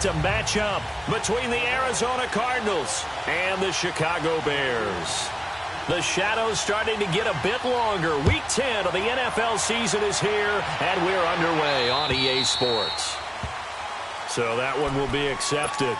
to match up between the Arizona Cardinals and the Chicago Bears. The shadow's starting to get a bit longer. Week 10 of the NFL season is here, and we're underway on EA Sports. So that one will be accepted.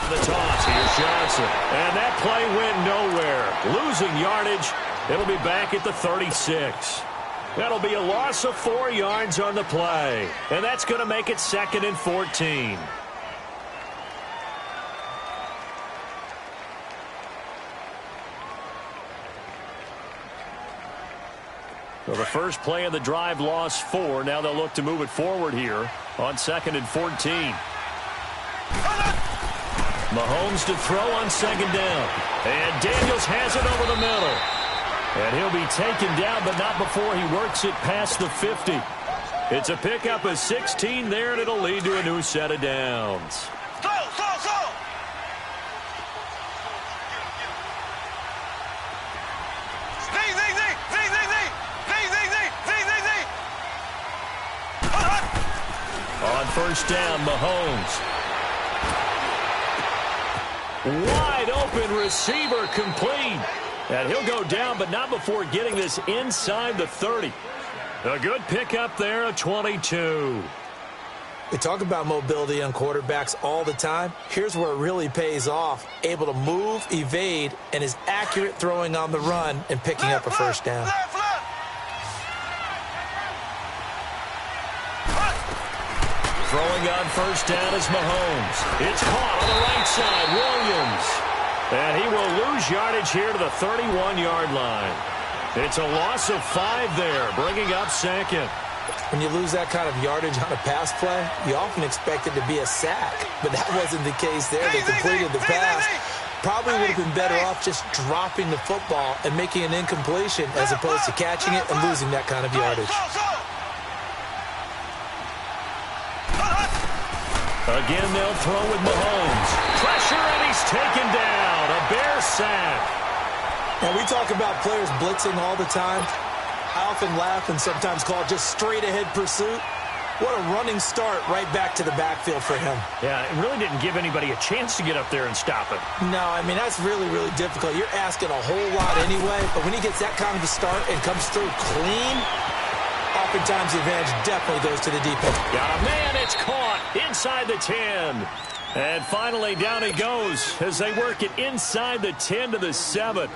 The toss, here's Johnson. And that play went nowhere. Losing yardage. It'll be back at the 36. That'll be a loss of 4 yards on the play. And that's going to make it 2nd and 14. So the first play of the drive lost 4. Now they'll look to move it forward here on 2nd and 14. Mahomes to throw on 2nd down. And Daniels has it over the middle. And he'll be taken down, but not before he works it past the 50. It's a pickup of 16 there, and it'll lead to a new set of downs. On first down, Mahomes. Wide open receiver complete. And he'll go down, but not before getting this inside the 30. A good pickup there, a 22. We talk about mobility on quarterbacks all the time. Here's where it really pays off. Able to move, evade, and is accurate throwing on the run and picking up a first down. Throwing on first down is Mahomes. It's caught on the right side, Williams. And he will lose yardage here to the 31-yard line. It's a loss of 5 there, bringing up 2nd. When you lose that kind of yardage on a pass play, you often expect it to be a sack. But that wasn't the case there. They completed the pass. Probably would have been better off just dropping the football and making an incompletion as opposed to catching it and losing that kind of yardage. Again, they'll throw with Mahomes. Pressure, and he's taken down. A Bear sack. Now, we talk about players blitzing all the time. I often laugh and sometimes call it just straight-ahead pursuit. What a running start right back to the backfield for him. Yeah, it really didn't give anybody a chance to get up there and stop it. No, I mean, that's really, really difficult. You're asking a whole lot anyway, but when he gets that kind of a start and comes through clean, oftentimes the advantage definitely goes to the defense. Got a man, it's caught inside the 10. And finally, down he goes as they work it inside the 10 to the 7.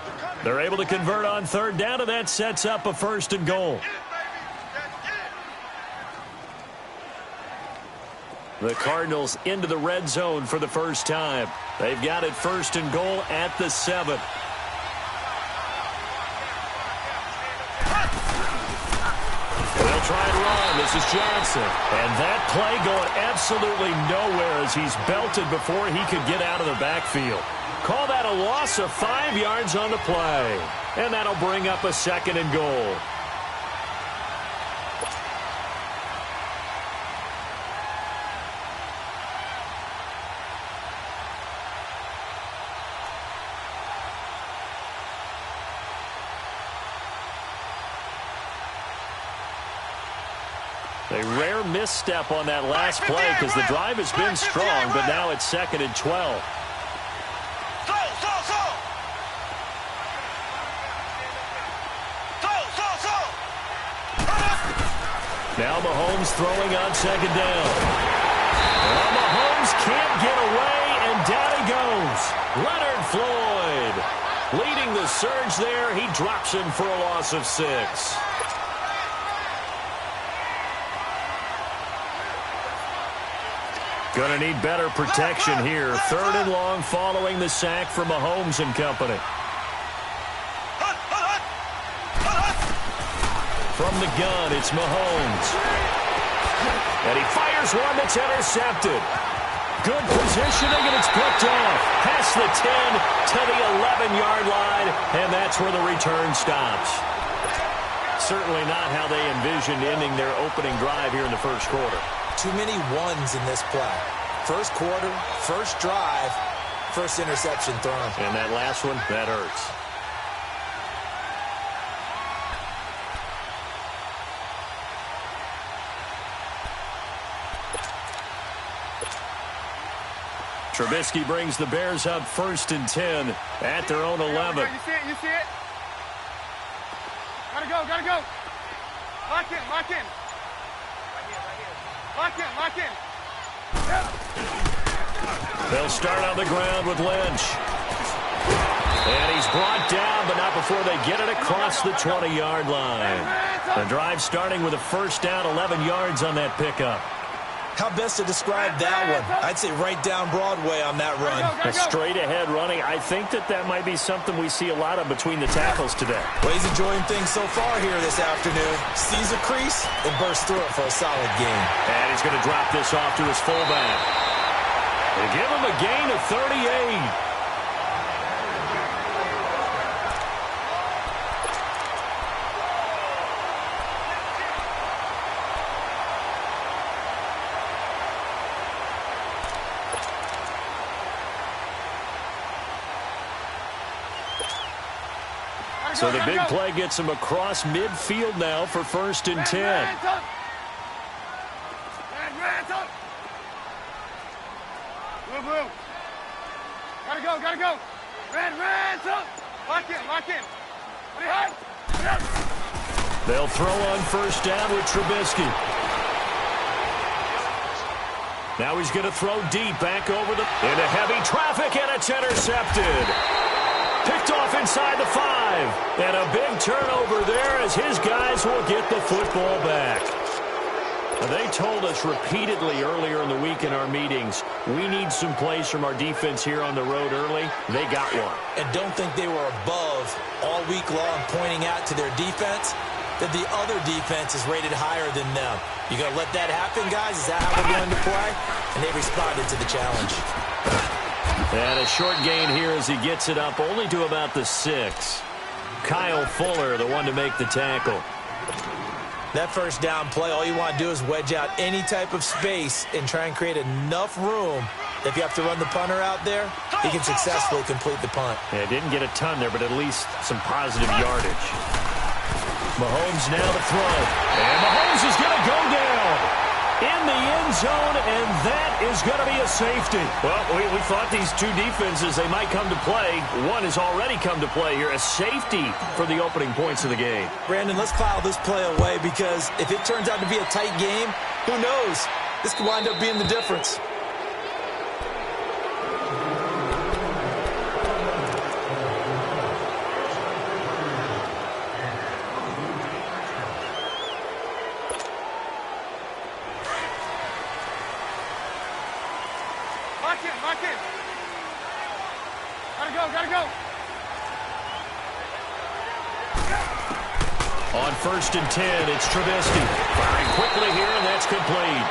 They're able to convert on 3rd down, and that sets up a 1st and goal. The Cardinals into the red zone for the first time. They've got it 1st and goal at the 7. They'll try and run. This is Johnson. And that play going absolutely nowhere as he's belted before he could get out of the backfield. Call that a loss of 5 yards on the play. And that'll bring up a 2nd and goal. A rare misstep on that last play because the drive has been strong, but now it's 2nd and 12. Now Mahomes throwing on 2nd down. Well, Mahomes can't get away, and down he goes. Leonard Floyd leading the surge there. He drops him for a loss of 6. Going to need better protection here. 3rd and long following the sack from Mahomes and company. From the gun, it's Mahomes. And he fires one that's intercepted. Good positioning, and it's picked off. Past the 10 to the 11-yard line, and that's where the return stops. Certainly not how they envisioned ending their opening drive here in the first quarter. Too many ones in this play. First quarter, first drive, first interception thrown. And that last one, that hurts. Trubisky brings the Bears up 1st and 10 at their own 11. You see it? You see it? Gotta go, gotta go. Lock in, lock in. Lock in, lock in. They'll start on the ground with Lynch. And he's brought down, but not before they get it across the 20-yard line. The drive starting with a first down, 11 yards on that pickup. How best to describe that one? I'd say right down Broadway on that run. A straight-ahead running. I think that might be something we see a lot of between the tackles today. Well, he's enjoying things so far here this afternoon. Sees a crease and bursts through it for a solid gain. And he's going to drop this off to his fullback. They give him a gain of 38. So the big play gets him across midfield now for 1st and 10. Blue. Gotta go, gotta go. Red, lock in, lock in. They'll throw on first down with Trubisky. Now he's going to throw deep back over into heavy traffic, and it's intercepted. Picked off inside the 5. And a big turnover there as his guys will get the football back. They told us repeatedly earlier in the week in our meetings, we need some plays from our defense here on the road early. They got one. And don't think they were above all week long pointing out to their defense that the other defense is rated higher than them. You going to let that happen, guys? Is that how we're going to play? And they responded to the challenge. And a short gain here as he gets it up only to about the 6. Kyle Fuller, the one to make the tackle. That first down play, all you want to do is wedge out any type of space and try and create enough room. If you have to run the punter out there, he can successfully complete the punt. Yeah, didn't get a ton there, but at least some positive yardage. Mahomes now to throw. And Mahomes is going to go down in the end zone, and that is going to be a safety. Well, we thought these two defenses, they might come to play. One has already come to play here. A safety for the opening points of the game. Brandon, let's file this play away because if it turns out to be a tight game, who knows? This could wind up being the difference. Lock in. Gotta go. On 1st and 10, it's Trubisky. Firing quickly here, and that's complete.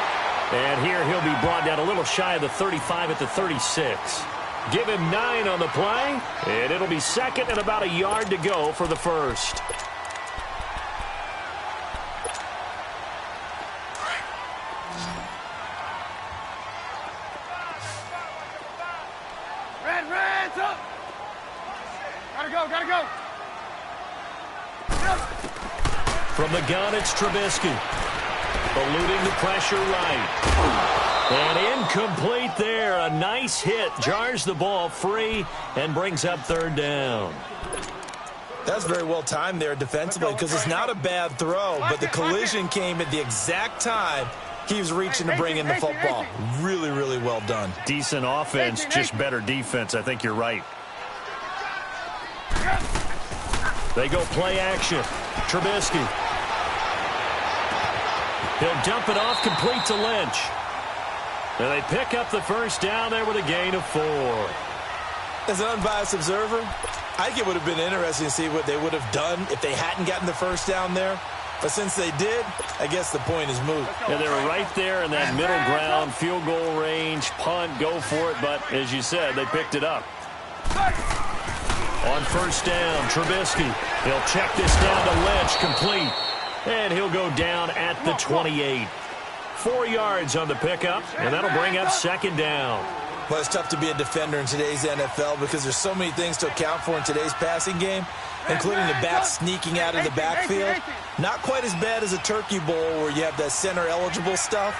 And here he'll be brought down a little shy of the 35 at the 36. Give him 9 on the play, and it'll be 2nd and about a yard to go for the first. Gotta go. From the gun, it's Trubisky. Eluding the pressure right. And incomplete there. A nice hit. Jars the ball free and brings up 3rd down. That's very well timed there defensively because it's not a bad throw, but the collision came at the exact time he was reaching to bring in the football. Really, really well done. Decent offense, just better defense. I think you're right. They go play action. Trubisky. He'll dump it off complete to Lynch. And they pick up the first down there with a gain of 4. As an unbiased observer, I think it would have been interesting to see what they would have done if they hadn't gotten the first down there. But since they did, I guess the point is moot. Yeah, they were right there in that middle ground, field goal range, punt, go for it. But as you said, they picked it up. On first down, Trubisky. He'll check this down to Lynch, complete. And he'll go down at the 28. 4 yards on the pickup, and that'll bring up second down. Well, it's tough to be a defender in today's NFL because there's so many things to account for in today's passing game, including the back sneaking out of the backfield. Not quite as bad as a turkey bowl where you have that center-eligible stuff,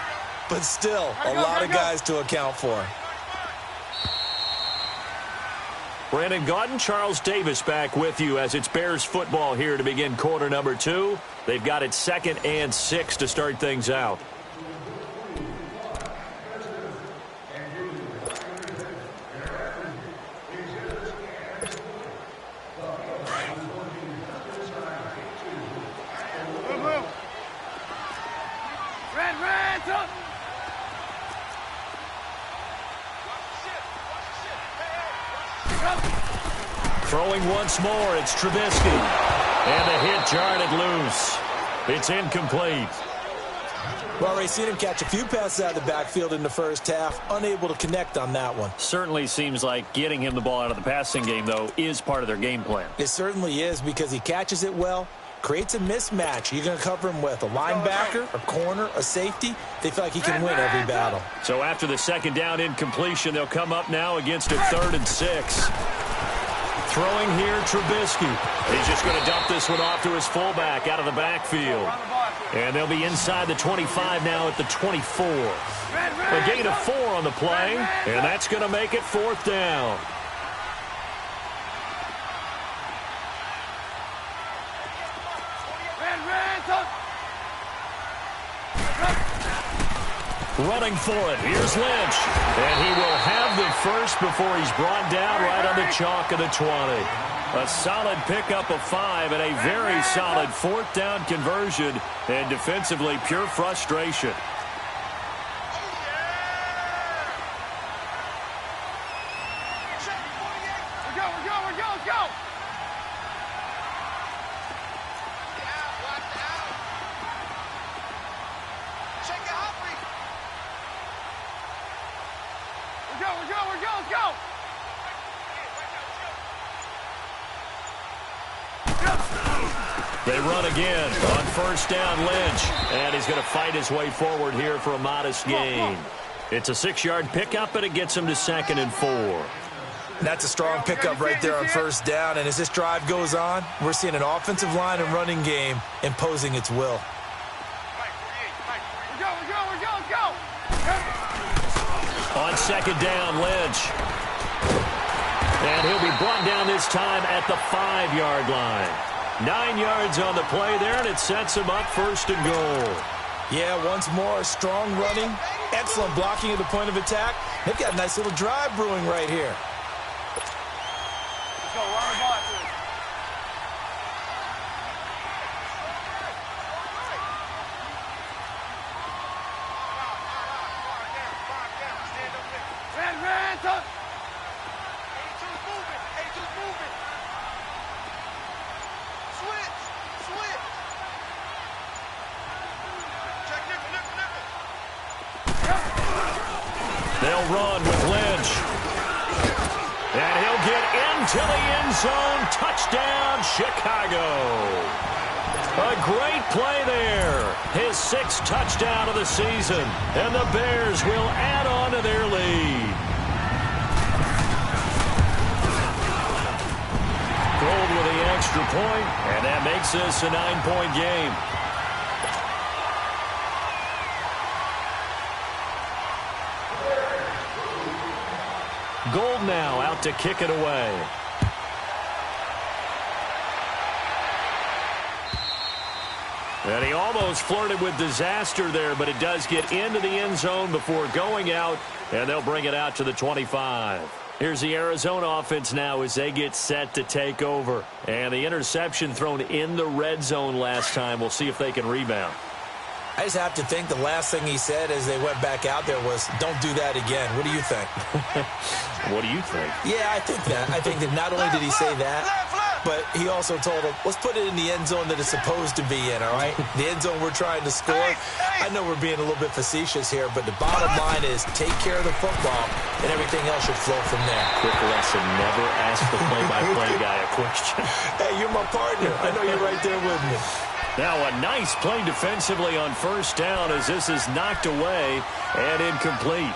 but still a lot of guys to account for. Brandon Gaudin, Charles Davis back with you as it's Bears football here to begin quarter number 2. They've got it 2nd and 6 to start things out. Throwing once more, it's Trubisky. And the hit jarred it loose. It's incomplete. Well, already seen him catch a few passes out of the backfield in the first half. Unable to connect on that one. Certainly seems like getting him the ball out of the passing game, though, is part of their game plan. It certainly is because he catches it well, creates a mismatch. You're going to cover him with a linebacker, a corner, a safety. They feel like he can win every battle. So after the second down incompletion, they'll come up now against a 3rd and 6. Throwing here, Trubisky. He's just going to dump this one off to his fullback out of the backfield. And they'll be inside the 25 now at the 24. A gain of 4 on the play, and that's going to make it 4th down. Running for it. Here's Lynch. And he will have the first before he's brought down right on the chalk of the 20. A solid pickup of 5 and a very solid 4th down conversion. And defensively, pure frustration. Let's go. Let's go. They run again on first down, Lynch. And he's going to fight his way forward here for a modest gain. It's a 6-yard pickup, and it gets him to 2nd and 4. That's a strong pickup right there on first down. And as this drive goes on, we're seeing an offensive line and running game imposing its will. Go. On second down, Lynch. And he'll be brought down this time at the 5-yard line. 9 yards on the play there, and it sets him up 1st and goal. Yeah, once more, strong running, excellent blocking at the point of attack. They've got a nice little drive brewing right here. Let's go, run the ball. Ran, touch. 82's moving. Switch. Check nickel. They'll run with Lynch. And he'll get into the end zone. Touchdown, Chicago. A great play there. His 6th touchdown of the season. And the Bears will add on to their lead. Gold with the extra point, and that makes this a 9-point game. Gold now out to kick it away. And he almost flirted with disaster there, but it does get into the end zone before going out, and they'll bring it out to the 25. Here's the Arizona offense now as they get set to take over. And the interception thrown in the red zone last time. We'll see if they can rebound. I just have to think the last thing he said as they went back out there was, don't do that again. What do you think? What do you think? Yeah, I think that. I think that not only did he say that, but he also told him, let's put it in the end zone that it's supposed to be in, all right? The end zone we're trying to score. I know we're being a little bit facetious here, but the bottom line is take care of the football, and everything else should flow from there. Quick lesson, never ask the play-by-play guy a question. Hey, you're my partner. I know you're right there with me. Now a nice play defensively on first down as this is knocked away and incomplete.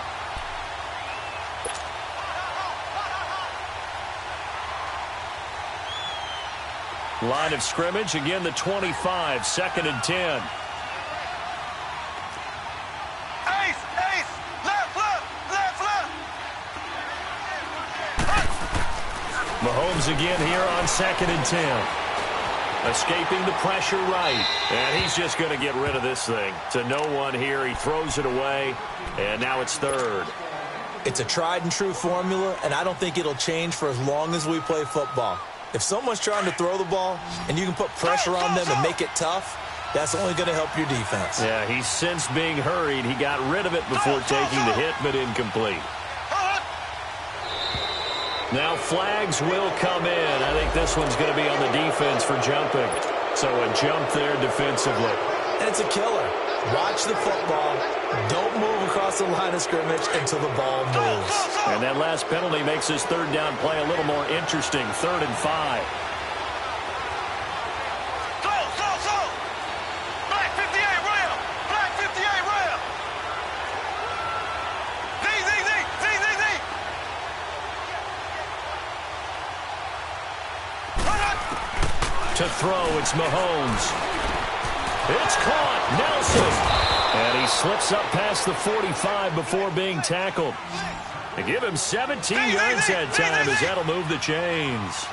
Line of scrimmage, again the 25, 2nd and 10. Ace, left. Mahomes again here on 2nd and 10. Escaping the pressure right. And he's just going to get rid of this thing. To no one here. He throws it away. And now it's 3rd. It's a tried and true formula, and I don't think it'll change for as long as we play football. If someone's trying to throw the ball and you can put pressure on them and make it tough, that's only going to help your defense. Yeah, he's since being hurried. He got rid of it before taking the hit, but incomplete. Now flags will come in. I think this one's going to be on the defense for jumping. So a jump there defensively. And it's a killer. Watch the football. Don't move across the line of scrimmage until the ball moves. And that last penalty makes his 3rd down play a little more interesting. 3rd and 5. Black 58 rail. Black 58 rail. To throw, it's Mahomes. It's caught. Nelson. And he slips up past the 45 before being tackled. They give him 17 yards that time as that'll move the chains.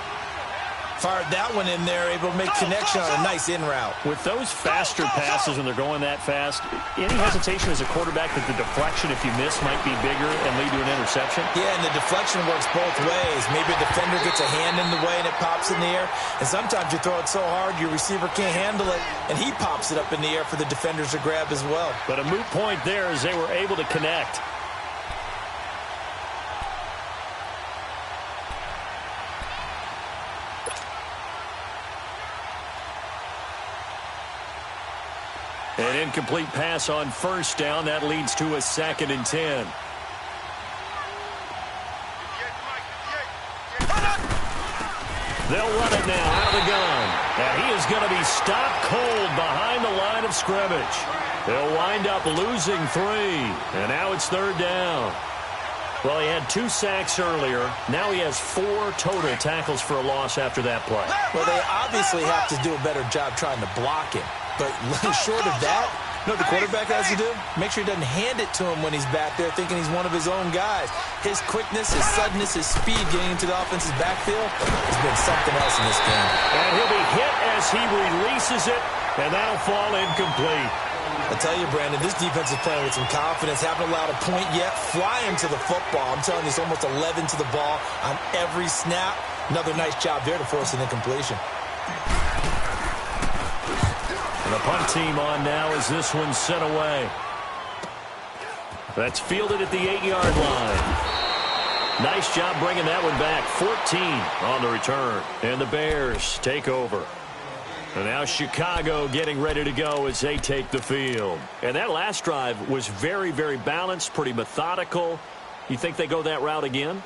Fired that one in there, able to make connection on a nice in route. With those faster passes when they're going that fast, any hesitation as a quarterback that the deflection, if you miss, might be bigger and lead to an interception? Yeah, and the deflection works both ways. Maybe a defender gets a hand in the way and it pops in the air. And sometimes you throw it so hard your receiver can't handle it, and he pops it up in the air for the defenders to grab as well. But a moot point there as they were able to connect. An incomplete pass on first down. That leads to a 2nd and 10. They'll run it now out of the gun. And he is going to be stopped cold behind the line of scrimmage. They'll wind up losing 3. And now it's 3rd down. Well, he had 2 sacks earlier. Now he has 4 total tackles for a loss after that play. Well, they obviously have to do a better job trying to block him. But short of that, you know what the quarterback has to do? Make sure he doesn't hand it to him when he's back there thinking he's one of his own guys. His quickness, his suddenness, his speed getting into the offense's backfield has been something else in this game. And he'll be hit as he releases it, and that'll fall incomplete. I tell you, Brandon, this defense is playing with some confidence. Haven't allowed a point yet. Flying to the football. I'm telling you, it's almost 11 to the ball on every snap. Another nice job there to force an incompletion. And the punt team on now as this one's sent away. That's fielded at the 8-yard line. Nice job bringing that one back. 14 on the return. And the Bears take over. And now Chicago getting ready to go as they take the field. And that last drive was very, very balanced, pretty methodical. You think they go that route again?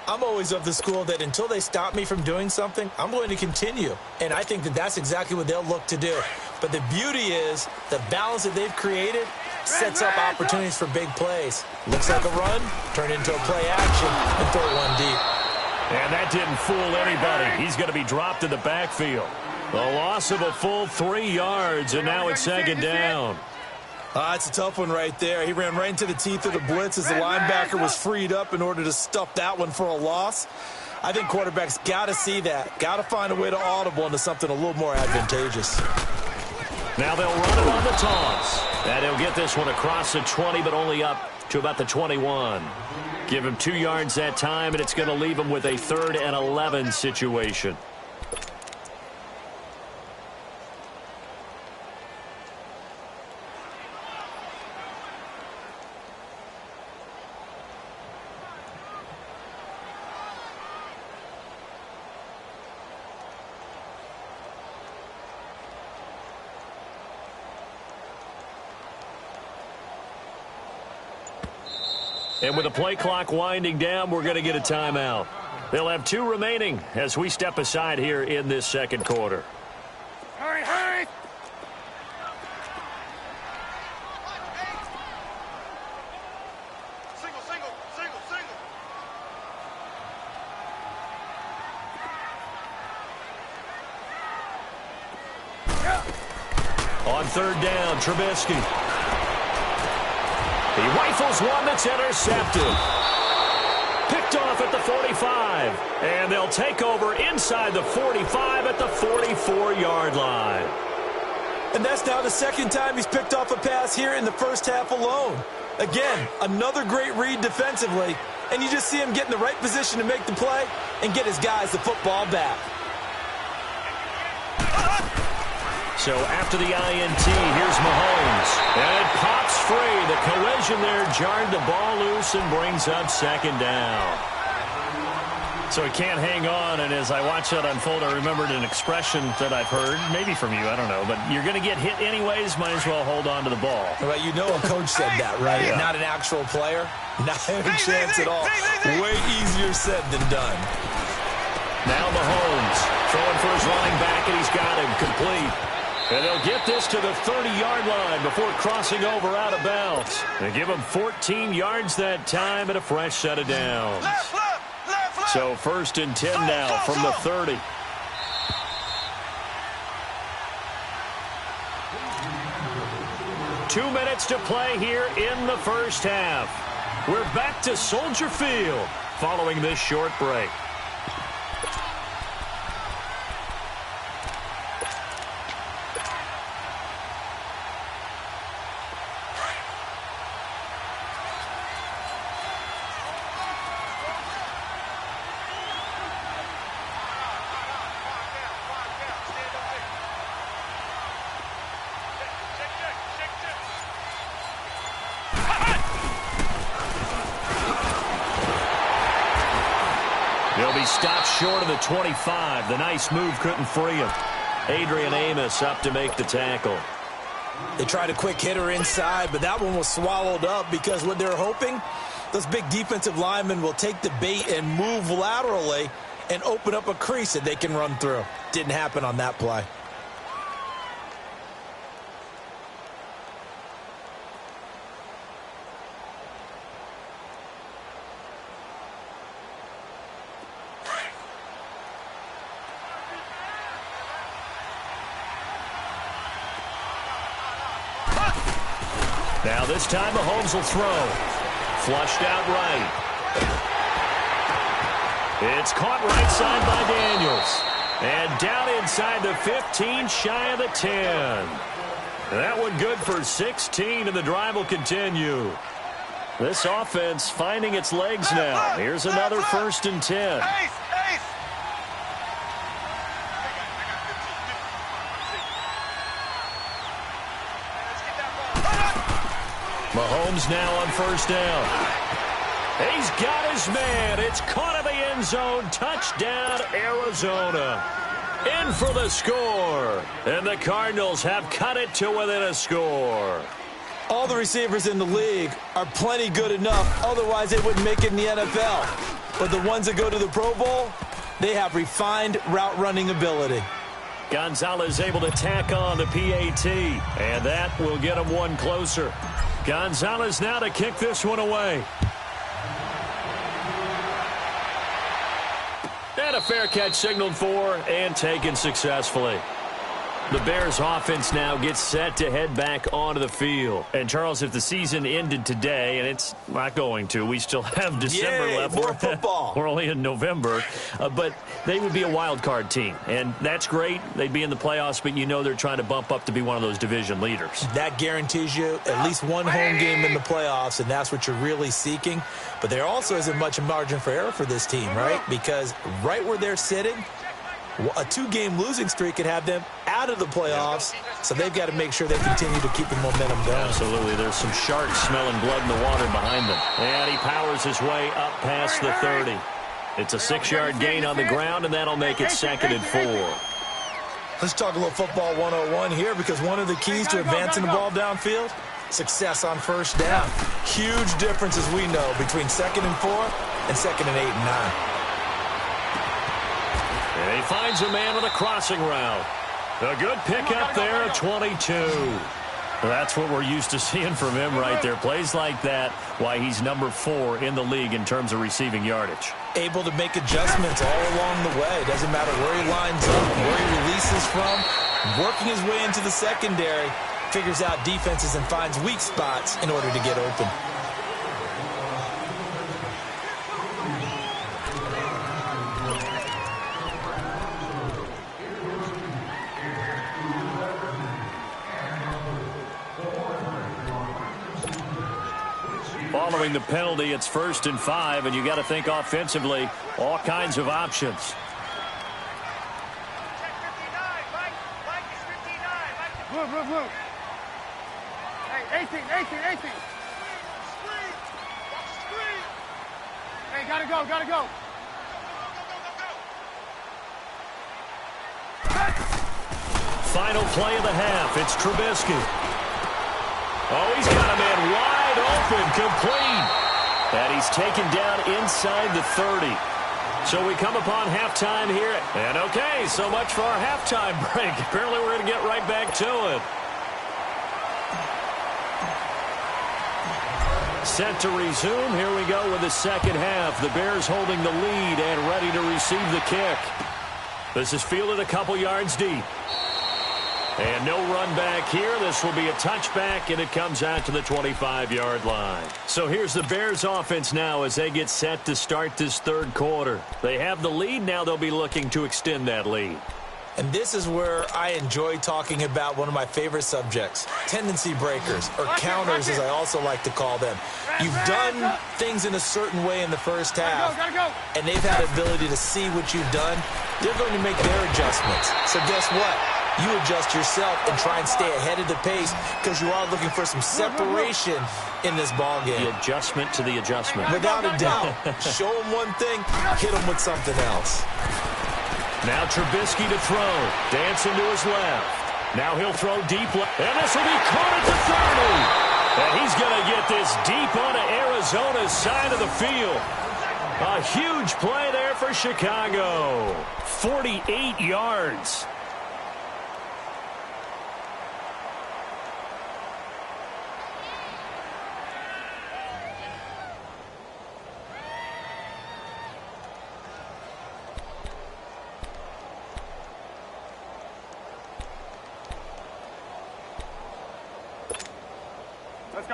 I'm always of the school that until they stop me from doing something, I'm going to continue. And I think that that's exactly what they'll look to do. But the beauty is the balance that they've created sets up opportunities for big plays. Looks like a run, turn into a play action, and throw one deep. And that didn't fool anybody. He's going to be dropped in the backfield. The loss of a full 3 yards, and now it's 2nd down. It's a tough one right there. He ran right into the teeth of the blitz as the linebacker was freed up in order to stuff that one for a loss. I think quarterbacks got to see that. Got to find a way to audible into something a little more advantageous. Now they'll run it on the toss. And he'll get this one across the 20, but only up to about the 21. Give him 2 yards that time, and it's going to leave him with a 3rd and 11 situation. And with the play clock winding down, we're going to get a timeout. They'll have 2 remaining as we step aside here in this second quarter. Hurry, hurry! Single, single, single, single. On third down, Trubisky. He rifles one that's intercepted. Picked off at the 45. And they'll take over inside the 45 at the 44-yard line. And that's now the second time he's picked off a pass here in the first half alone. Again, another great read defensively. And you just see him get in the right position to make the play and get his guys the football back. So after the INT, here's Mahomes. And it pops free. The collision there jarred the ball loose and brings up second down. So he can't hang on, and as I watch that unfold, I remembered an expression that I've heard, maybe from you, I don't know, but you're going to get hit anyways, might as well hold on to the ball. Well, you know a coach said that, right? Yeah. Not an actual player. Not a chance at all. Way easier said than done. Now Mahomes throwing for his running back, and he's got him complete. And they'll get this to the 30-yard line before crossing over out of bounds. They give him 14 yards that time and a fresh set of downs. Left, left, left, left. So 1st and 10 now from the 30. Two minutes to play here in the first half. We're back to Soldier Field following this short break. He'll be stopped short of the 25. The nice move couldn't free him. Adrian Amos up to make the tackle. They tried a quick hitter inside, but that one was swallowed up because what they're hoping, those big defensive linemen will take the bait and move laterally and open up a crease that they can run through. Didn't happen on that play. Now this time Mahomes will throw. Flushed out right. It's caught right side by Daniels. And down inside the 15, shy of the 10. That one good for 16, and the drive will continue. This offense finding its legs now. Here's another 1st and 10. Ace, ace. Mahomes now on 1st down. He's got his man. It's caught in the end zone. Touchdown, Arizona. In for the score. And the Cardinals have cut it to within a score. All the receivers in the league are plenty good enough. Otherwise, they wouldn't make it in the NFL. But the ones that go to the Pro Bowl, they have refined route running ability. Gonzalez able to tack on the PAT. And that will get him one closer. Gonzalez now to kick this one away. And a fair catch signaled for and taken successfully. The Bears offense now gets set to head back onto the field. And, Charles, if the season ended today, and it's not going to, we still have December left. More football. We're only in November. But they would be a wild card team. And that's great. They'd be in the playoffs, but you know they're trying to bump up to be one of those division leaders. That guarantees you at least one home game in the playoffs, and that's what you're really seeking. But there also isn't much margin for error for this team, right? Because right where they're sitting, a 2-game losing streak could have them out of the playoffs, so they've got to make sure they continue to keep the momentum going. Absolutely. There's some sharks smelling blood in the water behind them. And he powers his way up past the 30. It's a 6-yard gain on the ground, and that'll make it 2nd and 4. Let's talk a little football 101 here, because one of the keys to advancing the ball downfield success on first down. Huge difference, as we know, between 2nd and 4 and 2nd and 8 and 9. And he finds a man on a crossing route. A good pickup there at 22. That's what we're used to seeing from him right there. Plays like that, why he's number 4 in the league in terms of receiving yardage. Able to make adjustments all along the way. Doesn't matter where he lines up, where he releases from. Working his way into the secondary, figures out defenses and finds weak spots in order to get open. Following the penalty, it's 1st and 5, and you got to think offensively, all kinds of options. Move. Hey, 18. Hey, gotta go. Final play of the half. It's Trubisky. Oh, he's got a man wide open, complete. And he's taken down inside the 30. So we come upon halftime here. And okay, so much for our halftime break. Apparently we're going to get right back to it. Set to resume. Here we go with the second half. The Bears holding the lead and ready to receive the kick. This is fielded a couple yards deep. And no run back here. This will be a touchback, and it comes out to the 25-yard line. So here's the Bears offense now as they get set to start this third quarter. They have the lead. Now they'll be looking to extend that lead. And this is where I enjoy talking about one of my favorite subjects, tendency breakers, or counters as I also like to call them. You've done things in a certain way in the first half, and they've had the ability to see what you've done. They're going to make their adjustments. So guess what? You adjust yourself and try and stay ahead of the pace because you are looking for some separation in this ball game. The adjustment to the adjustment. Without a doubt. Show them one thing, hit them with something else. Now Trubisky to throw. Dancing to his left. Now he'll throw deep left. And this will be caught at the 30. And he's going to get this deep onto Arizona's side of the field. A huge play there for Chicago. 48 yards.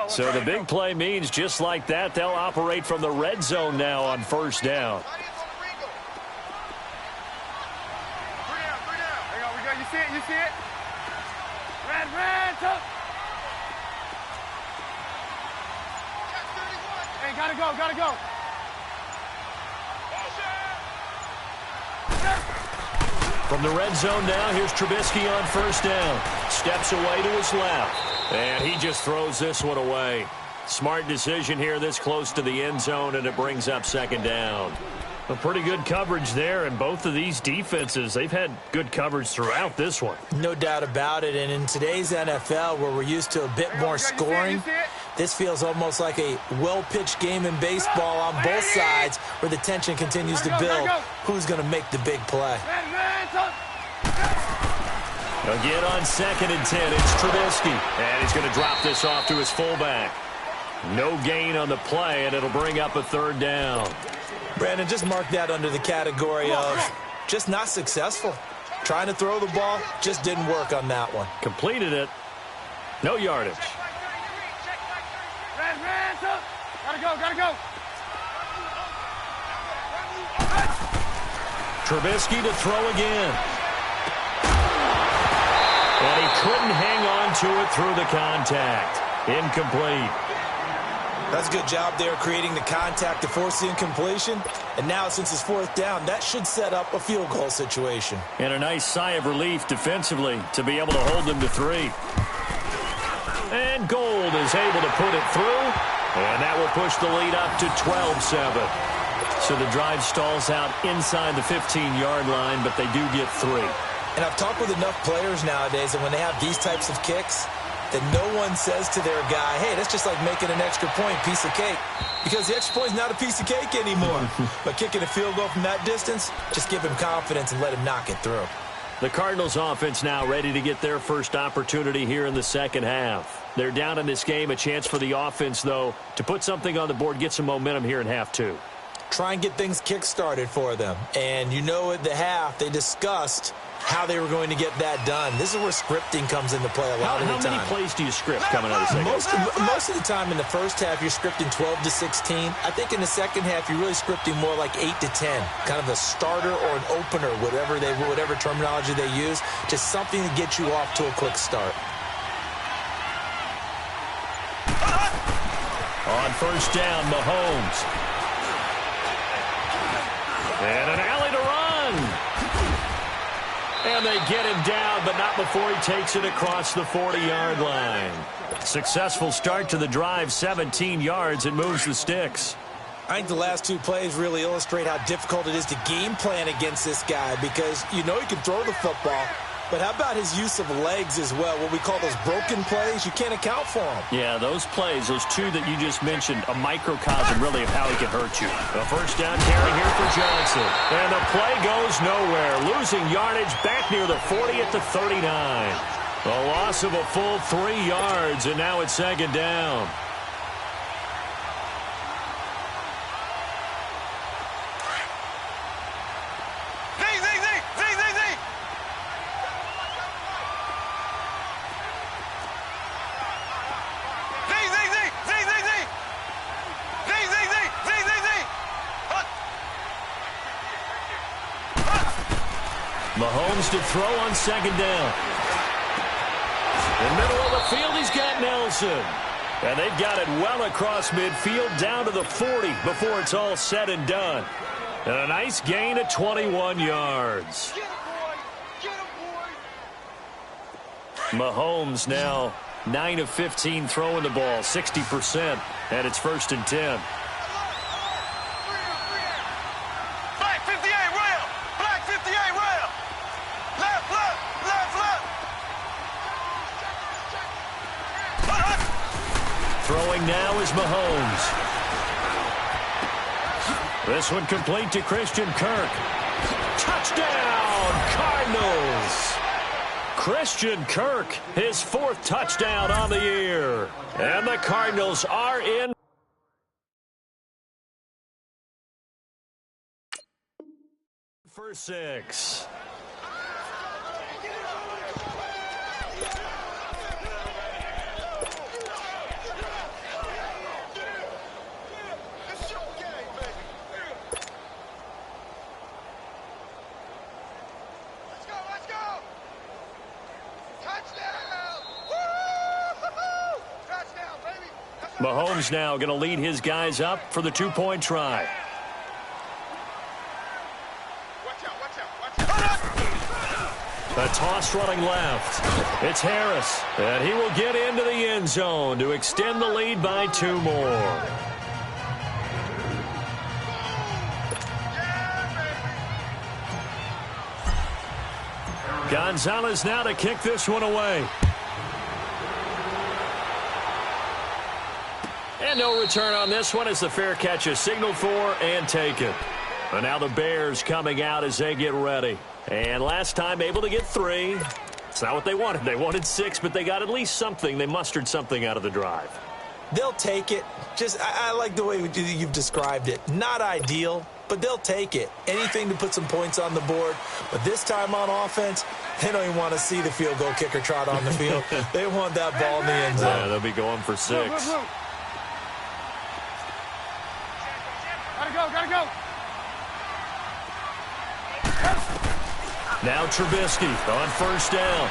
So the big play means just like that, they'll operate from the red zone now on first down. You see it? Red, took. Hey, gotta go. From the red zone now, here's Trubisky on first down. Steps away to his left. And he just throws this one away. Smart decision here this close to the end zone, and it brings up second down. A pretty good coverage there, and both of these defenses, they've had good coverage throughout this one. No doubt about it, and in today's NFL, where we're used to a bit more scoring, this feels almost like a well-pitched game in baseball on both sides, where the tension continues to build. Who's going to make the big play? Again on 2nd and 10, it's Trubisky. And he's going to drop this off to his fullback. No gain on the play, and it'll bring up a third down. Brandon, just mark that under the category of just not successful. Trying to throw the ball, just didn't work on that one. Completed it. No yardage. Gotta go. Trubisky to throw again. And he couldn't hang on to it through the contact. Incomplete. That's a good job there creating the contact to force the incompletion. And now, since it's fourth down, that should set up a field goal situation. And a nice sigh of relief defensively to be able to hold them to 3. And Gold is able to put it through. And that will push the lead up to 12-7. So the drive stalls out inside the 15-yard line, but they do get 3. And I've talked with enough players nowadays, and when they have these types of kicks, that no one says to their guy, hey, that's just like making an extra point, piece of cake. Because the extra point is not a piece of cake anymore. But kicking a field goal from that distance, just give him confidence and let him knock it through. The Cardinals offense now ready to get their first opportunity here in the second half. They're down in this game. A chance for the offense, though, to put something on the board, get some momentum here in half two. Try and get things kick-started for them. And you know at the half, they discussed how they were going to get that done. This is where scripting comes into play a lot of the time. How many plays do you script coming out of the second half? Most of the time in the first half, you're scripting 12 to 16. I think in the second half, you're really scripting more like 8 to 10. Kind of a starter or an opener, whatever terminology they use. Just something to get you off to a quick start. On first down, Mahomes. And an alley to run. And they get him down, but not before he takes it across the 40-yard line. Successful start to the drive, 17 yards, and moves the sticks. I think the last two plays really illustrate how difficult it is to game plan against this guy because you know he can throw the football, but how about his use of legs as well? What we call those broken plays, you can't account for them. Yeah, those plays, those two that you just mentioned, a microcosm really of how he can hurt you. A first down carry here for Johnson. And the play goes nowhere. Losing yardage back near the 40 at the 39. A loss of a full 3 yards, and now it's second down. Mahomes to throw on second down. In the middle of the field, he's got Nelson. And they've got it well across midfield down to the 40 before it's all said and done. And a nice gain of 21 yards. Mahomes now 9 of 15 throwing the ball, 60%. And it's first and 10. Throwing now is Mahomes. This one complete to Christian Kirk. Touchdown, Cardinals! Christian Kirk, his 4th touchdown on the year. And the Cardinals are in for 6. Mahomes now going to lead his guys up for the 2-point try. A toss running left. It's Harris. And he will get into the end zone to extend the lead by 2 more. Gonzalez now to kick this one away. And no return on this one as the fair catch is signaled for and taken. And now the Bears coming out as they get ready. And last time able to get 3. It's not what they wanted. They wanted 6, but they got at least something. They mustered something out of the drive. They'll take it. I like the way you've described it. Not ideal, but they'll take it. Anything to put some points on the board. But this time on offense, they don't even want to see the field goal kicker trot on the field. They want that ball in the end zone. Yeah, they'll be going for 6. Gotta go. Now Trubisky on first down.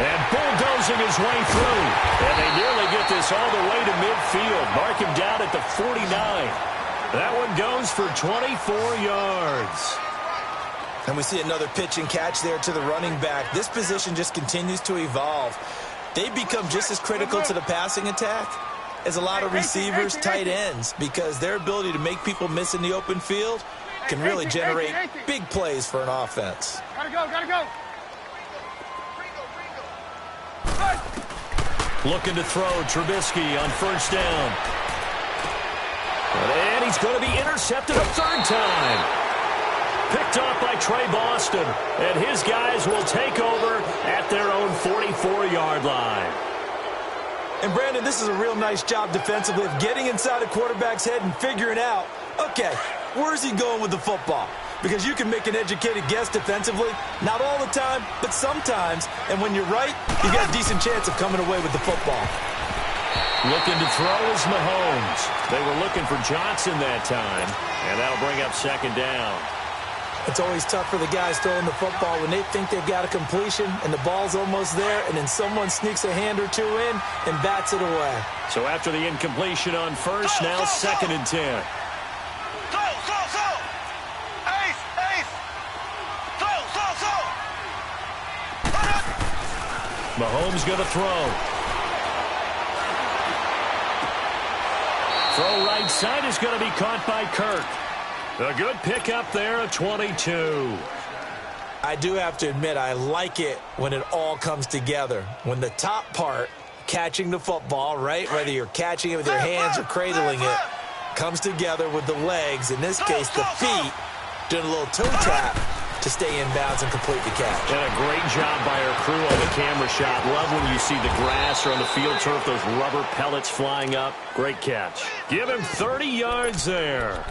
And bulldozing his way through. And they nearly get this all the way to midfield. Mark him down at the 49. That one goes for 24 yards. And we see another pitch and catch there to the running back. This position just continues to evolve. They become just as critical to the passing attack as a lot of receivers, tight ends, because their ability to make people miss in the open field can really generate big plays for an offense. Gotta go. Looking to throw, Trubisky on first down. And he's going to be intercepted a third time. Picked off by Trey Boston. And his guys will take over at their own 44-yard line. And, Brandon, this is a real nice job defensively of getting inside a quarterback's head and figuring out, okay, where's he going with the football? Because you can make an educated guess defensively. Not all the time, but sometimes. And when you're right, you got a decent chance of coming away with the football. Looking to throw is Mahomes. They were looking for Johnson that time, and that'll bring up second down. It's always tough for the guys throwing the football when they think they've got a completion and the ball's almost there, and then someone sneaks a hand or two in and bats it away. So after the incompletion on first, now second and 10. Mahomes going to throw. Throw right side is going to be caught by Kirk. A good pickup there at 22. I do have to admit, I like it when it all comes together. When the top part, catching the football, right, whether you're catching it with your hands or cradling it, comes together with the legs, in this case the feet, doing a little toe tap to stay in bounds and complete the catch. And a great job by our crew on the camera shot. Love when you see the grass or on the field turf, those rubber pellets flying up. Great catch. Give him 30 yards there.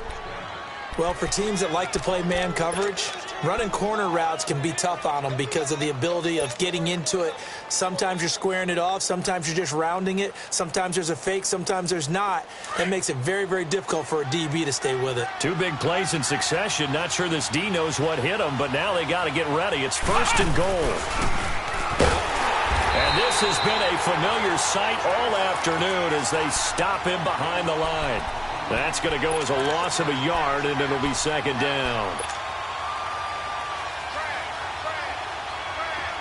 Well, for teams that like to play man coverage, running corner routes can be tough on them because of the ability of getting into it. Sometimes you're squaring it off. Sometimes you're just rounding it. Sometimes there's a fake. Sometimes there's not. That makes it very, very difficult for a DB to stay with it. Two big plays in succession. Not sure this D knows what hit him, but now they got to get ready. It's first and goal. And this has been a familiar sight all afternoon as they stop him behind the line. That's going to go as a loss of a yard, and it'll be second down.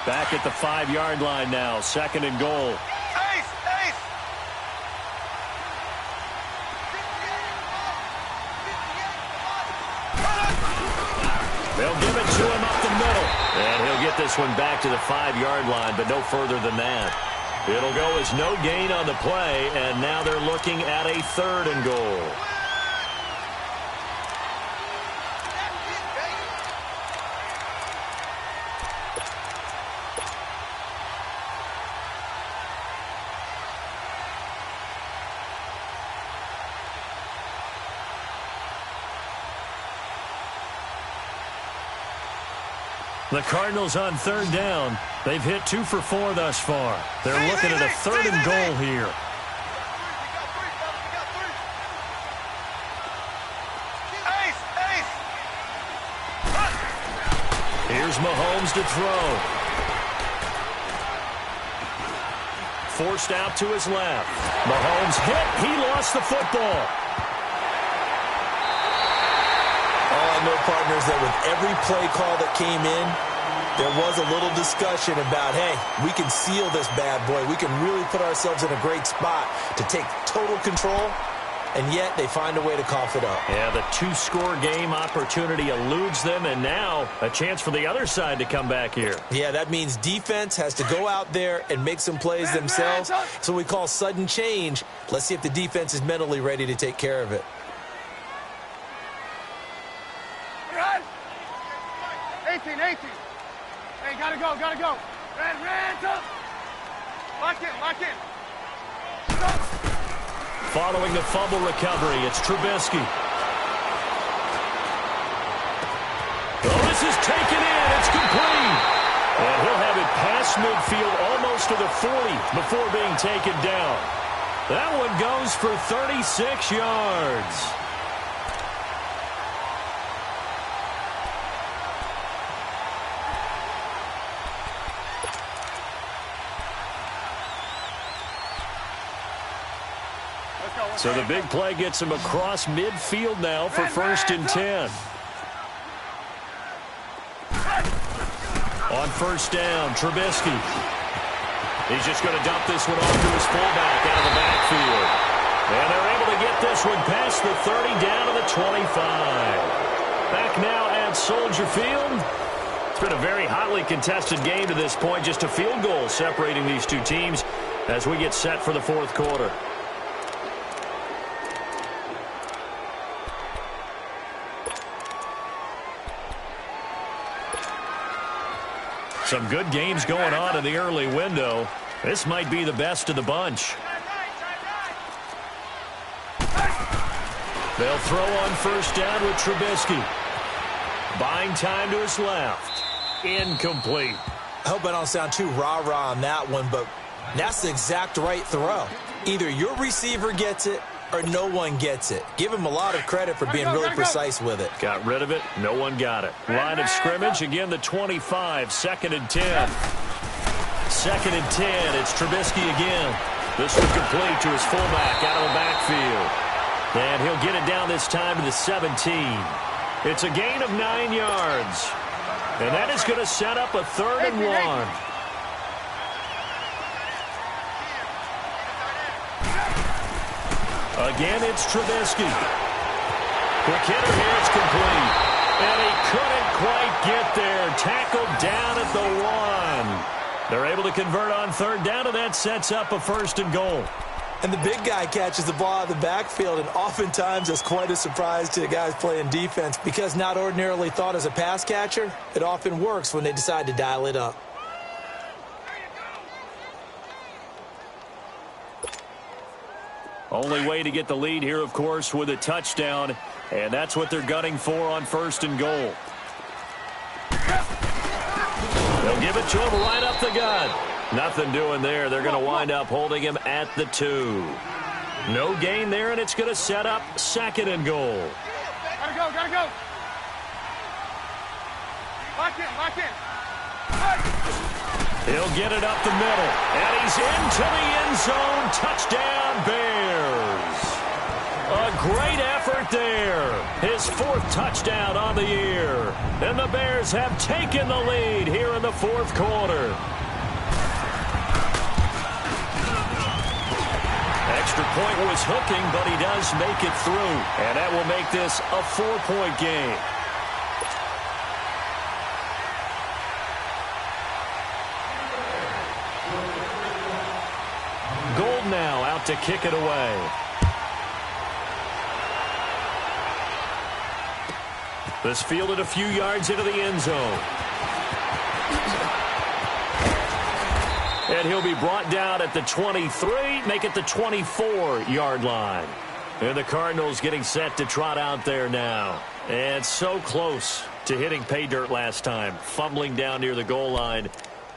Back at the 5-yard line now, second and goal. They'll give it to him up the middle. And he'll get this one back to the 5-yard line, but no further than that. It'll go as no gain on the play, and now they're looking at a third and goal. The Cardinals on third down. They've hit 2 for 4 thus far. They're looking at a third and goal here. Here's Mahomes to throw. Forced out to his left. Mahomes hit. He lost the football. I know, partners, that with every play call that came in, there was a little discussion about, hey, we can seal this bad boy. We can really put ourselves in a great spot to take total control, and yet they find a way to cough it up. Yeah, the 2-score game opportunity eludes them, and now a chance for the other side to come back here. Yeah, that means defense has to go out there and make some plays themselves. So we call sudden change. Let's see if the defense is mentally ready to take care of it. 18. Hey, gotta go. Red, up. Lock in. Stop. Following the fumble recovery, it's Trubisky. Oh, this is taken in. It's complete. And he'll have it past midfield almost to the 40 before being taken down. That one goes for 36 yards. So the big play gets him across midfield now for first and 10. On first down, Trubisky. He's just going to dump this one off to his fullback out of the backfield. And they're able to get this one past the 30 down to the 25. Back now at Soldier Field. It's been a very hotly contested game to this point. Just a field goal separating these two teams. as we get set for the fourth quarter. Some good games going on in the early window. This might be the best of the bunch. They'll throw on first down with Trubisky. Buying time to his left. Incomplete. I hope I don't sound too rah-rah on that one, but that's the exact right throw. Either your receiver gets it or no one gets it. Give him a lot of credit for being really precise with it. Got rid of it. No one got it. Line of scrimmage. Again, the 25. 2nd and 10. 2nd and 10. It's Trubisky again. This one complete to his fullback out of the backfield. And he'll get it down this time to the 17. It's a gain of 9 yards. And that is going to set up a 3rd and 1. Again, it's Trubisky. Quick hitter here, it's complete. And he couldn't quite get there. Tackled down at the 1. They're able to convert on 3rd down, and that sets up a 1st and goal. And the big guy catches the ball out of the backfield, and oftentimes it's quite a surprise to the guys playing defense because not ordinarily thought as a pass catcher, it often works when they decide to dial it up. Only way to get the lead here, of course, with a touchdown, and that's what they're gunning for on 1st and goal. They'll give it to him right up the gut. Nothing doing there. They're going to wind up holding him at the 2. No gain there, and it's going to set up 2nd and goal. Gotta go, gotta go. Lock in. He'll get it up the middle, and he's into the end zone. Touchdown, Bears. A great effort there. His 4th touchdown on the year. And the Bears have taken the lead here in the 4th quarter. Extra point was hooking, but he does make it through. And that will make this a 4-point game. Gold now out to kick it away. This fielded a few yards into the end zone. And he'll be brought down at the 23, make it the 24-yard line. And the Cardinals getting set to trot out there now. And so close to hitting pay dirt last time, fumbling down near the goal line.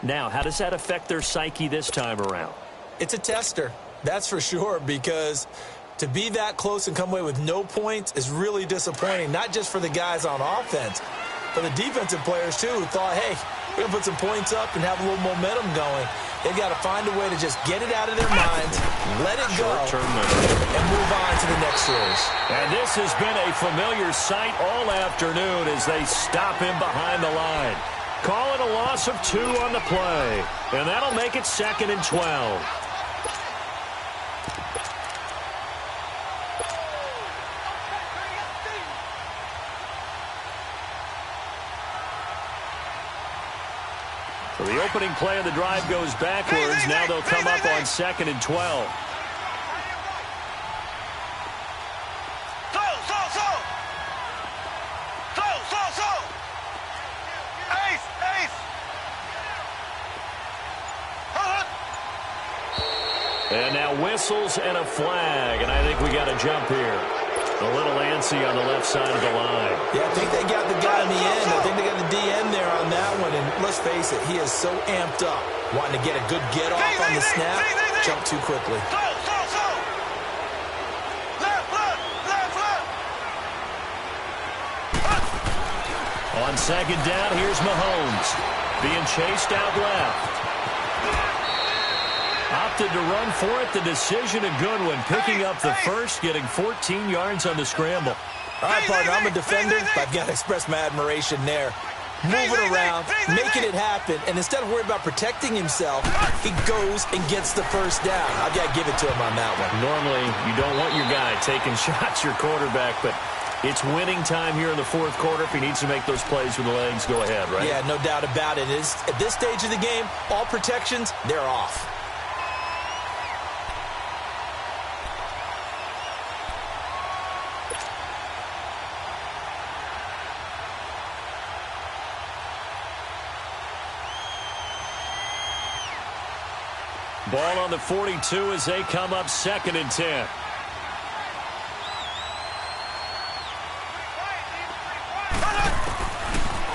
Now, how does that affect their psyche this time around? It's a tester, that's for sure, because to be that close and come away with no points is really disappointing, not just for the guys on offense, but the defensive players, too, who thought, hey, we're going to put some points up and have a little momentum going. They've got to find a way to just get it out of their minds, let it go, and move on to the next series. And this has been a familiar sight all afternoon as they stop him behind the line. Call it a loss of 2 on the play, and that'll make it 2nd and 12. So the opening play of the drive goes backwards. Now they'll come up on 2nd and 12. And now whistles and a flag, and I think we got a jump here. A little antsy on the left side of the line. Yeah, I think they got the guy in the end. I think they got the DN there on that one. And let's face it, he is so amped up, wanting to get a good get off on the snap, jump too quickly. On 2nd down, here's Mahomes. Being chased out left. Opted to run for it. The decision a good one. Picking up the first, getting 14 yards on the scramble. All right, partner, I'm a defender, but I've got to express my admiration there. Moving around, making it happen, and instead of worrying about protecting himself, he goes and gets the first down. I've got to give it to him on that one. Normally, you don't want your guy taking shots, your quarterback, but it's winning time here in the 4th quarter. If he needs to make those plays with the legs, go ahead, right? Yeah, no doubt about it. At this stage of the game, all protections, they're off. Ball on the 42 as they come up 2nd and 10.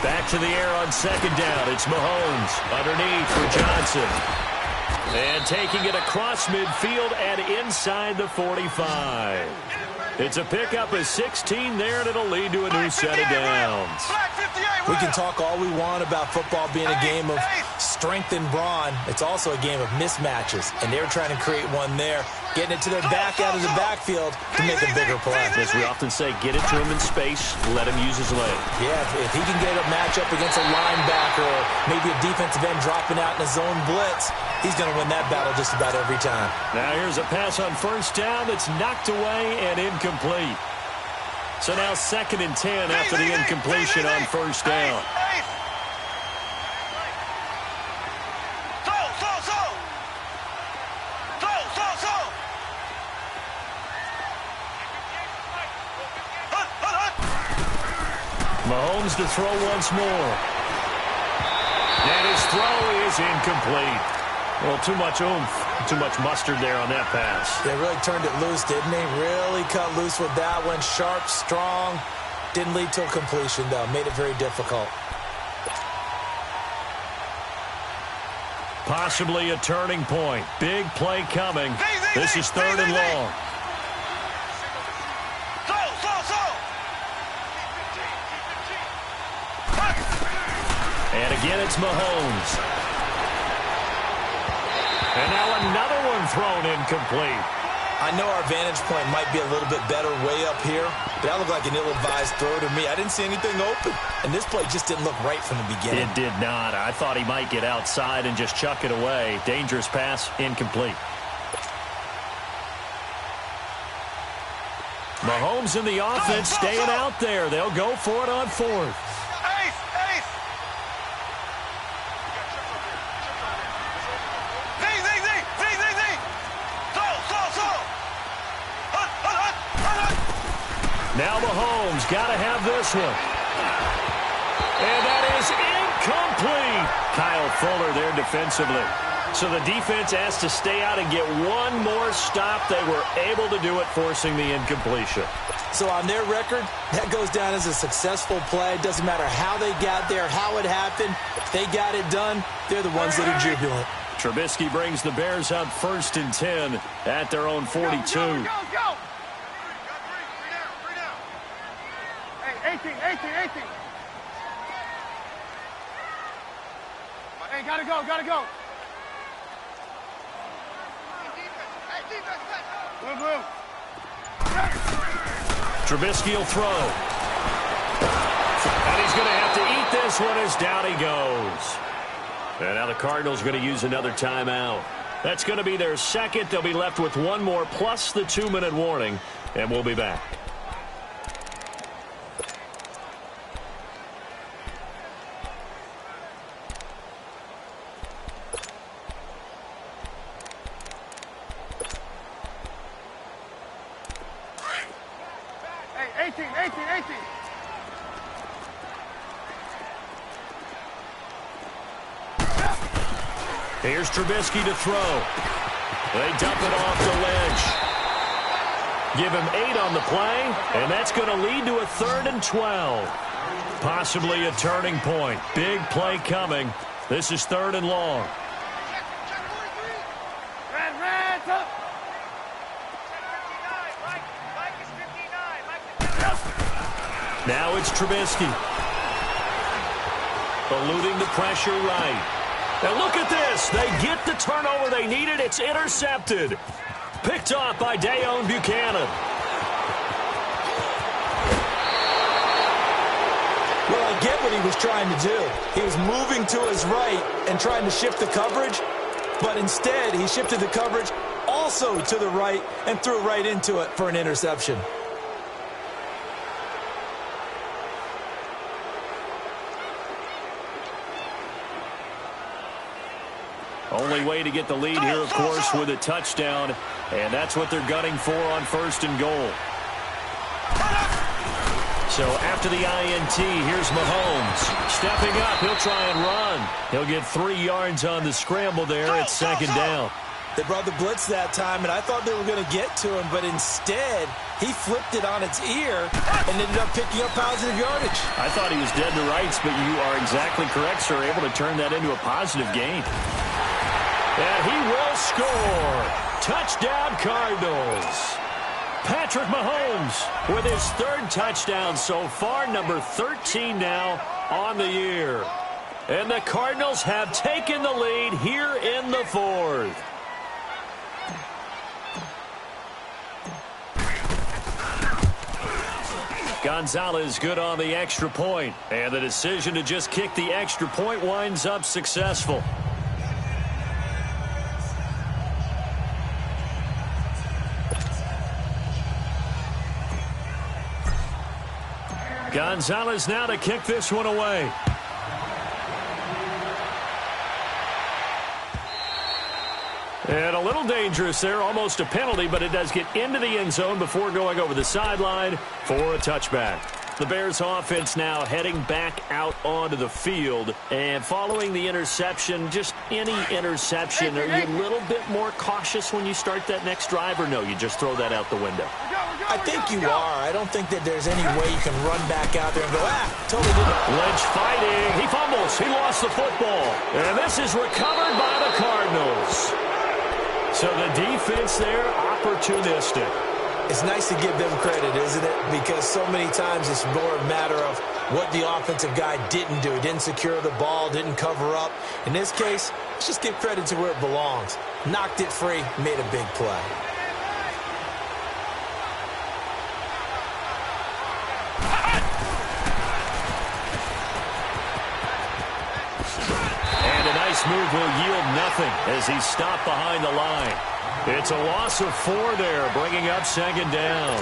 Back to the air on 2nd down. It's Mahomes underneath for Johnson. And taking it across midfield and inside the 45. It's a pickup of 16 there, and it'll lead to a new set of downs. We can talk all we want about football being a game of strength and brawn. It's also a game of mismatches, and they're trying to create one there, getting it to their back out of the backfield to make a bigger play. As we often say, get it to him in space, let him use his leg. Yeah, if he can get a matchup against a linebacker or maybe a defensive end dropping out in a zone blitz, he's going to win that battle just about every time. Now here's a pass on 1st down that's knocked away and incomplete. So now 2nd and 10 after the incompletion on 1st down. Mahomes to throw once more. And his throw is incomplete. Well, too much oomph, too much mustard there on that pass. They really turned it loose, didn't they? Really cut loose with that one. Sharp, strong. Didn't lead to a completion, though. Made it very difficult. Possibly a turning point. Big play coming. This is 3rd and long. And again, it's Mahomes. And now another one thrown incomplete. I know our vantage point might be a little bit better way up here, but that looked like an ill-advised throw to me. I didn't see anything open, and this play just didn't look right from the beginning. It did not. I thought he might get outside and just chuck it away. Dangerous pass, incomplete. Mahomes in the offense staying out there. They'll go for it on 4th. Now Mahomes got to have this one. And that is incomplete. Kyle Fuller there defensively. So the defense has to stay out and get one more stop. They were able to do it, forcing the incompletion. So on their record, that goes down as a successful play. Doesn't matter how they got there, how it happened. If they got it done, they're the ones that are jubilant. Trubisky brings the Bears up 1st and 10 at their own 42. Go. Hey, 18. Hey, gotta go. Move. Trubisky will throw. And he's going to have to eat this one as down he goes. And now the Cardinals are going to use another timeout. That's going to be their 2nd. They'll be left with one more plus the 2-minute warning. And we'll be back. Hey, 18. Here's Trubisky to throw. They dump it off the ledge. Give him 8 on the play, and that's going to lead to a 3rd and 12. Possibly a turning point. Big play coming. This is 3rd and long. Red, up. Now it's Trubisky. Eluding the pressure right. And look at this. They get the turnover they needed. It's intercepted. Picked off by Dayon Buchanan. Well, I get what he was trying to do. He was moving to his right and trying to shift the coverage, but instead he shifted the coverage also to the right and threw right into it for an interception. Only way to get the lead here, of course, with a touchdown. And that's what they're gunning for on 1st and goal. So after the INT, here's Mahomes. Stepping up, he'll try and run. He'll get 3 yards on the scramble there at 2nd down. They brought the blitz that time, and I thought they were going to get to him, but instead, he flipped it on its ear and ended up picking up positive yardage. I thought he was dead to rights, but you are exactly correct, sir. Able to turn that into a positive gain. And he will score. Touchdown, Cardinals. Patrick Mahomes with his third touchdown so far, number 13 now on the year. And the Cardinals have taken the lead here in the fourth. Gonzalez good on the extra point, and the decision to just kick the extra point winds up successful. Gonzalez now to kick this one away. And a little dangerous there, almost a penalty, but it does get into the end zone before going over the sideline for a touchback. The Bears offense now heading back out onto the field. And following the interception, just any interception, are you a little bit more cautious when you start that next drive, or no, you just throw that out the window? I think you are. I don't think that there's any way you can run back out there and go, totally didn't. Lynch fighting. He fumbles. He lost the football. And this is recovered by the Cardinals. So the defense there, opportunistic. It's nice to give them credit, isn't it? Because so many times it's more a matter of what the offensive guy didn't do. Didn't secure the ball, didn't cover up. In this case, let's just give credit to where it belongs. Knocked it free, made a big play. And a nice move will yield nothing as he's stopped behind the line. It's a loss of 4 there, bringing up second down.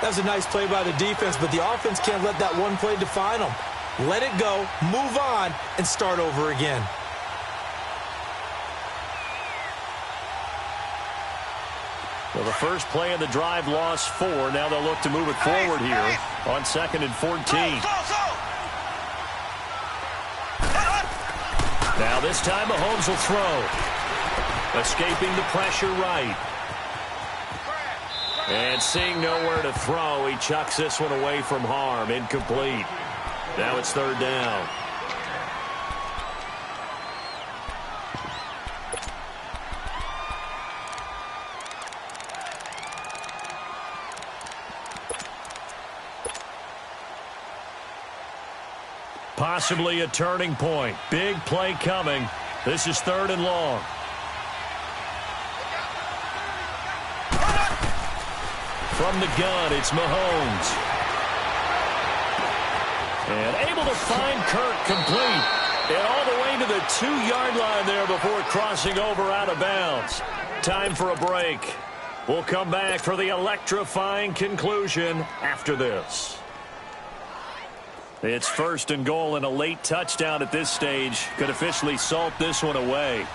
That was a nice play by the defense, but the offense can't let that one play define them. Let it go, move on, and start over again. Well, the first play of the drive lost 4. Now they'll look to move it forward here on 2nd and 14. Now this time Mahomes will throw. Escaping the pressure right. And seeing nowhere to throw, he chucks this one away from harm. Incomplete. Now it's 3rd down. Possibly a turning point. Big play coming. This is 3rd and long. From the gun, it's Mahomes. And able to find Kirk complete. And all the way to the 2-yard line there before crossing over out of bounds. Time for a break. We'll come back for the electrifying conclusion after this. It's 1st and goal, and a late touchdown at this stage could officially salt this one away.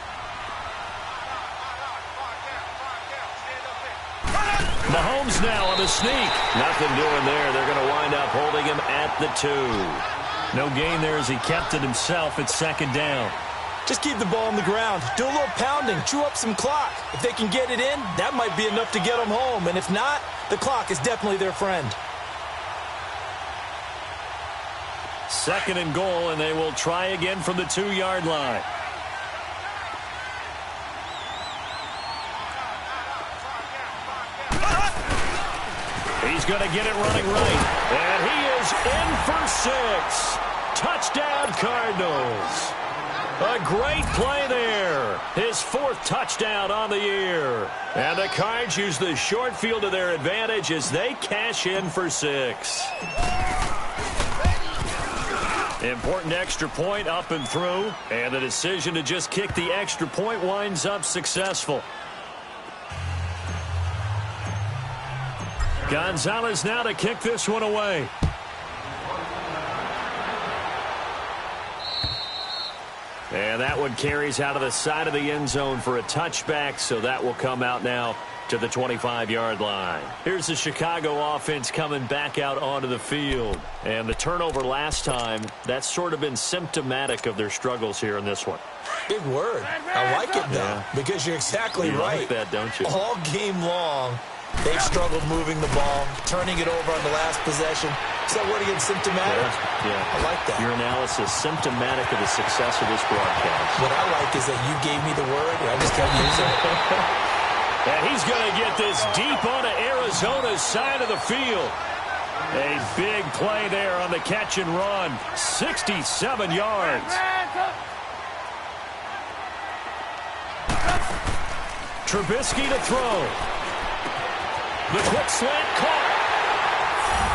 Mahomes now on the sneak. Nothing doing there. They're going to wind up holding him at the 2. No gain there as he kept it himself at 2nd down. Just keep the ball on the ground. Do a little pounding. Chew up some clock. If they can get it in, that might be enough to get them home. And if not, the clock is definitely their friend. 2nd and goal, and they will try again from the 2-yard line. He's going to get it running right. And he is in for 6. Touchdown, Cardinals. A great play there. His 4th touchdown on the year. And the Cards use the short field to their advantage as they cash in for 6. Important extra point up and through. And the decision to just kick the extra point winds up successful. Gonzalez now to kick this one away. And that one carries out of the side of the end zone for a touchback, so that will come out now to the 25-yard line. Here's the Chicago offense coming back out onto the field. And the turnover last time, that's sort of been symptomatic of their struggles here in this one. Big word. I like it, though, because you're exactly right. You like that, don't you? All game long, they've struggled moving the ball, turning it over on the last possession. So what again, symptomatic? Yeah. I like that. Your analysis, symptomatic of the success of this broadcast. What I like is that you gave me the word, and I just kept using it. And he's going to get this deep onto Arizona's side of the field. A big play there on the catch and run. 67 yards. Trubisky to throw. The quick slant caught.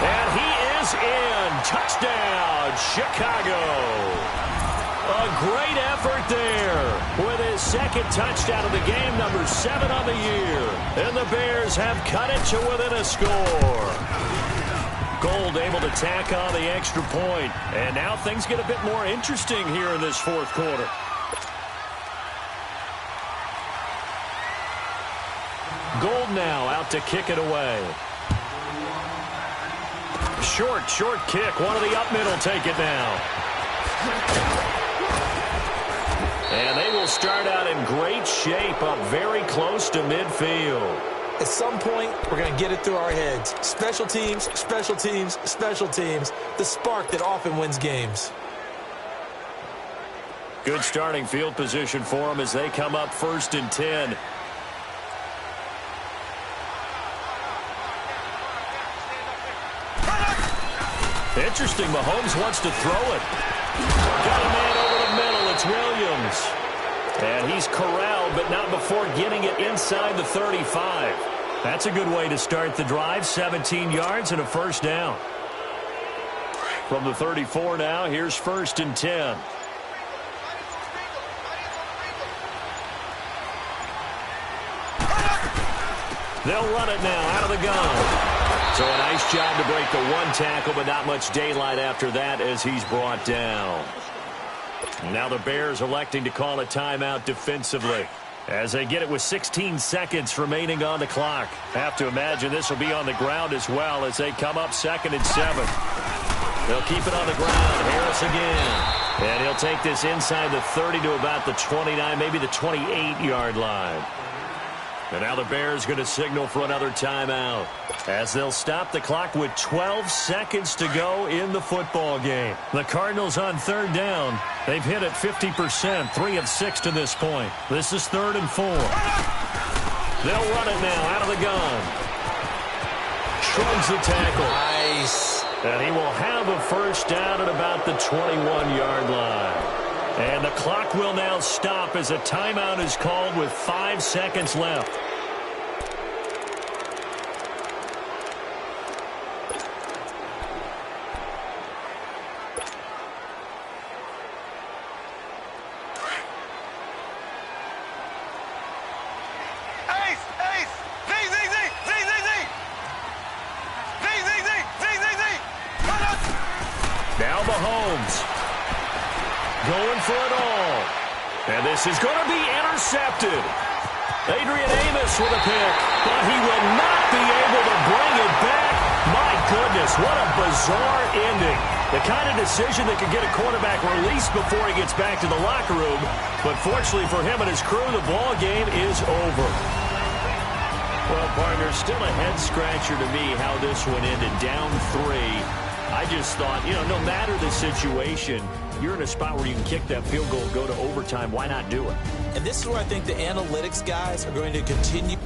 And he is in. Touchdown, Chicago. A great effort there with his second touchdown of the game, number 7 on the year. And the Bears have cut it to within a score. Gold able to tack on the extra point. And now things get a bit more interesting here in this fourth quarter. Gold now out to kick it away. Short kick. One of the up middle take it now. And they will start out in great shape, up very close to midfield. At some point, we're going to get it through our heads. Special teams, special teams, special teams. The spark that often wins games. Good starting field position for them as they come up 1st and 10. Interesting, Mahomes wants to throw it. Got a man over the middle, it's Williams. And he's corralled, but not before getting it inside the 35. That's a good way to start the drive, 17 yards and a first down. From the 34 now, here's 1st and 10. They'll run it now out of the gun. So a nice job to break the one tackle, but not much daylight after that as he's brought down. Now the Bears electing to call a timeout defensively as they get it with 16 seconds remaining on the clock. Have to imagine this will be on the ground as well as they come up 2nd and 7. They'll keep it on the ground. Harris again. And he'll take this inside the 30 to about the 29, maybe the 28-yard line. And now the Bears going to signal for another timeout as they'll stop the clock with 12 seconds to go in the football game. The Cardinals on 3rd down. They've hit it 50%, 3 of 6 to this point. This is 3rd and 4. They'll run it now out of the gun. Shrugs the tackle. Nice. And he will have a first down at about the 21-yard line. And the clock will now stop as a timeout is called with 5 seconds left. Now Mahomes. Going for it all. And this is going to be intercepted. Adrian Amos with a pick, but he will not be able to bring it back. My goodness, what a bizarre ending. The kind of decision that could get a quarterback released before he gets back to the locker room. But fortunately for him and his crew, the ball game is over. Well, partner, still a head-scratcher to me how this one ended. Down 3. I just thought, no matter the situation, you're in a spot where you can kick that field goal, go to overtime. Why not do it? And this is where I think the analytics guys are going to continue.